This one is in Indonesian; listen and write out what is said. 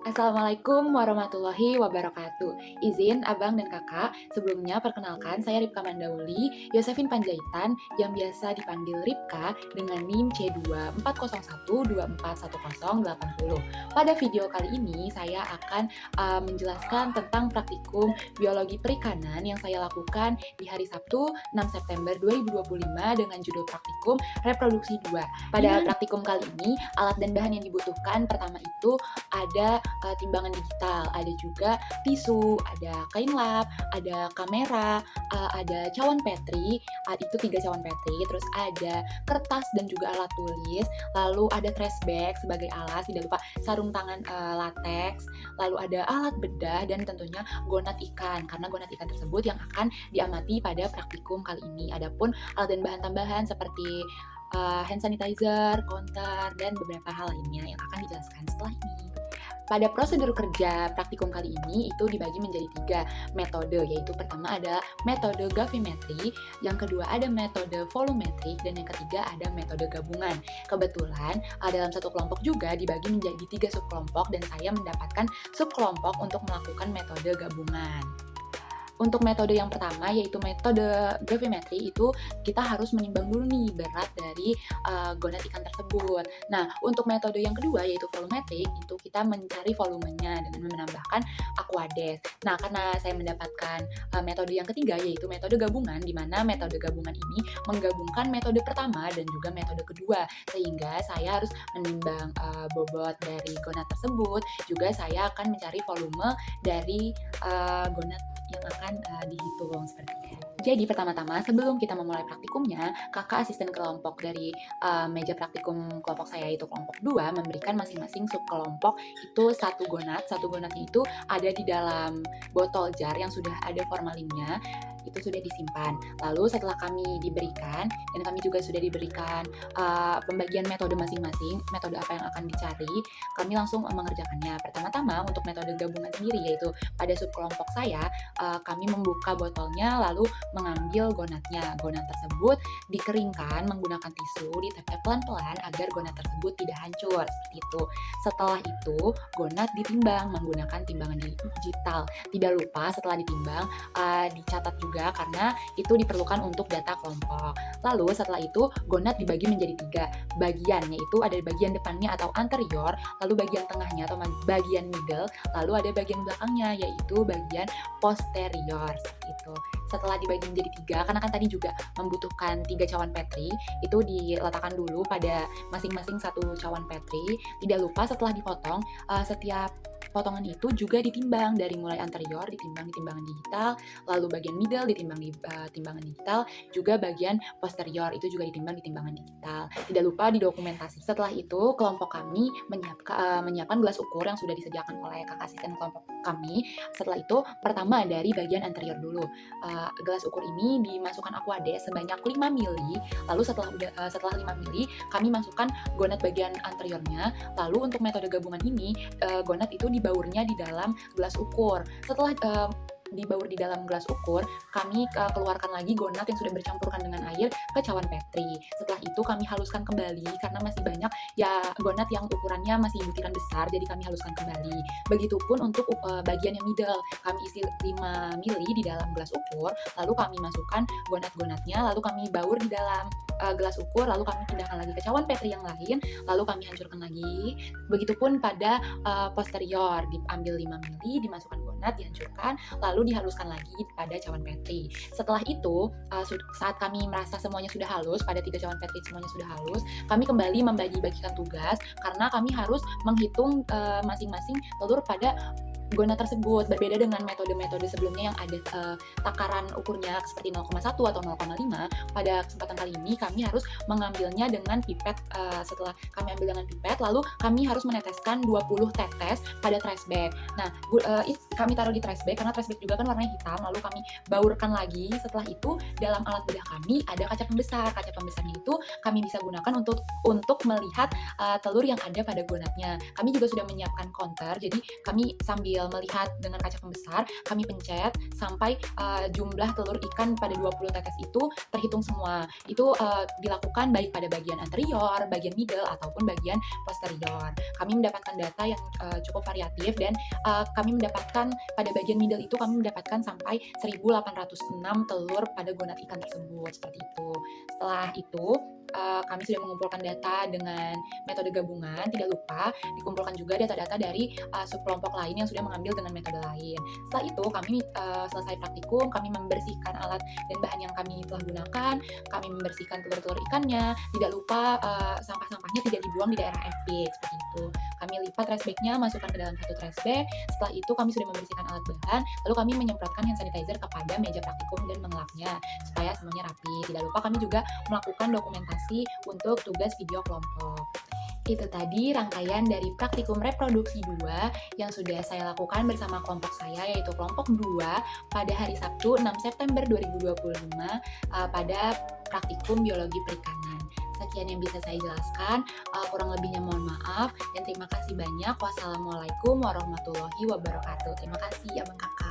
Assalamualaikum warahmatullahi wabarakatuh. Izin abang dan kakak, sebelumnya perkenalkan saya Ripka Mandauli, Yosefin Panjaitan yang biasa dipanggil Ripka dengan NIM C240124108. Pada video kali ini saya akan menjelaskan tentang praktikum biologi perikanan yang saya lakukan di hari Sabtu 6 September 2025 dengan judul praktikum reproduksi 2. Pada praktikum kali ini, alat dan bahan yang dibutuhkan pertama itu ada timbangan digital, ada juga tisu, ada kain lap, ada kamera, ada cawan petri, itu 3 cawan petri, terus ada kertas dan juga alat tulis, lalu ada trash bag sebagai alat, tidak lupa sarung tangan latex, lalu ada alat bedah dan tentunya gonat ikan, karena gonat ikan tersebut yang akan diamati pada praktikum kali ini. Adapun alat dan bahan tambahan seperti hand sanitizer, counter, dan beberapa hal lainnya yang akan dijelaskan setelah ini. Pada prosedur kerja praktikum kali ini itu dibagi menjadi 3 metode, yaitu pertama ada metode gravimetri, yang kedua ada metode volumetrik, dan yang ketiga ada metode gabungan. Kebetulan dalam satu kelompok juga dibagi menjadi 3 subkelompok dan saya mendapatkan subkelompok untuk melakukan metode gabungan. Untuk metode yang pertama yaitu metode gravimetri itu kita harus menimbang dulu nih berat dari gonat ikan tersebut. Nah, untuk metode yang kedua yaitu volumetrik itu kita mencari volumenya dengan menambahkan aquades. Nah, karena saya mendapatkan metode yang ketiga yaitu metode gabungan, di mana metode gabungan ini menggabungkan metode pertama dan juga metode kedua, sehingga saya harus menimbang bobot dari gonat tersebut, juga saya akan mencari volume dari gonat yang akan dihitung seperti itu. Jadi pertama-tama sebelum kita memulai praktikumnya, kakak asisten kelompok dari meja praktikum kelompok saya itu kelompok 2 memberikan masing-masing subkelompok itu satu gonat. Satu gonatnya itu ada di dalam botol jar yang sudah ada formalinnya, itu sudah disimpan. Lalu setelah kami diberikan dan kami juga sudah diberikan pembagian metode masing-masing, metode apa yang akan dicari, kami langsung mengerjakannya. Pertama-tama untuk metode gabungan sendiri yaitu pada subkelompok saya kami membuka botolnya lalu mengambil gonatnya. Gonat tersebut dikeringkan menggunakan tisu, ditepek pelan-pelan agar gonat tersebut tidak hancur seperti itu. Setelah itu gonat ditimbang menggunakan timbangan digital. Tidak lupa setelah ditimbang dicatat juga karena itu diperlukan untuk data kelompok. Lalu setelah itu gonat dibagi menjadi 3 bagian, yaitu ada bagian depannya atau anterior, lalu bagian tengahnya atau bagian middle, lalu ada bagian belakangnya yaitu bagian posterior seperti itu. Setelah dibagi menjadi 3, karena kan tadi juga membutuhkan 3 cawan petri, itu diletakkan dulu pada masing-masing satu cawan petri. Tidak lupa setelah dipotong, setiap potongan itu juga ditimbang dari mulai anterior ditimbang di timbangan digital, lalu bagian middle ditimbang di timbangan digital, juga bagian posterior itu juga ditimbang di timbangan digital. Tidak lupa didokumentasi. Setelah itu kelompok kami menyiapkan gelas ukur yang sudah disediakan oleh kakak asisten kelompok kami. Setelah itu pertama dari bagian anterior dulu. Gelas ukur ini dimasukkan aquades sebanyak 5 mili. Lalu setelah 5 mili kami masukkan gonat bagian anteriornya. Lalu untuk metode gabungan ini gonat itu dibaurnya di dalam gelas ukur. Setelah dibaur di dalam gelas ukur, kami keluarkan lagi gonat yang sudah bercampurkan dengan air ke cawan petri. Setelah itu kami haluskan kembali karena masih banyak ya gonat yang ukurannya masih butiran besar, jadi kami haluskan kembali. Begitupun untuk bagian yang middle, kami isi 5 mili di dalam gelas ukur, lalu kami masukkan gonat-gonatnya, lalu kami baur di dalam gelas ukur, lalu kami pindahkan lagi ke cawan petri yang lain, lalu kami hancurkan lagi. Begitupun pada posterior, diambil 5 mili, dimasukkan gonat, dihancurkan, lalu dihaluskan lagi pada cawan petri. Setelah itu, saat kami merasa semuanya sudah halus, pada 3 cawan petri semuanya sudah halus, kami kembali membagi-bagikan tugas karena kami harus menghitung masing-masing telur pada gonat tersebut. Berbeda dengan metode-metode sebelumnya yang ada takaran ukurnya seperti 0,1 atau 0,5, pada kesempatan kali ini kami harus mengambilnya dengan pipet. Setelah kami ambil dengan pipet, lalu kami harus meneteskan 20 tetes pada trash bag. Nah, kami taruh di trash bag karena trash bag juga kan warnanya hitam, lalu kami baurkan lagi. Setelah itu dalam alat bedah kami ada kaca pembesar. Kaca pembesarnya itu kami bisa gunakan untuk melihat telur yang ada pada gonatnya. Kami juga sudah menyiapkan counter, jadi kami sambil sambil melihat dengan kaca pembesar, kami pencet sampai jumlah telur ikan pada 20 tetes itu terhitung semua. Itu dilakukan baik pada bagian anterior, bagian middle, ataupun bagian posterior. Kami mendapatkan data yang cukup variatif dan kami mendapatkan pada bagian middle itu kami mendapatkan sampai 1.806 telur pada gonat ikan tersebut, seperti itu. Setelah itu kami sudah mengumpulkan data dengan metode gabungan, tidak lupa dikumpulkan juga data-data dari subkelompok lain yang sudah mengambil dengan metode lain. Setelah itu kami selesai praktikum, kami membersihkan alat dan bahan yang kami telah gunakan, kami membersihkan telur-telur ikannya, tidak lupa sampah-sampahnya tidak dibuang di daerah FB, seperti itu. Kami lipat trash bag-nya, masukkan ke dalam satu trash bag. Setelah itu kami sudah membersihkan alat bahan, lalu kami menyemprotkan hand sanitizer kepada meja praktikum dan mengelapnya supaya semuanya rapi. Tidak lupa kami juga melakukan dokumentasi untuk tugas video kelompok. Itu tadi rangkaian dari praktikum reproduksi 2 yang sudah saya lakukan bersama kelompok saya, yaitu kelompok 2 pada hari Sabtu 6 September 2025 pada praktikum biologi perikanan. Sekian yang bisa saya jelaskan, kurang lebihnya mohon maaf, dan terima kasih banyak. Wassalamualaikum warahmatullahi wabarakatuh. Terima kasih Abang Kakak.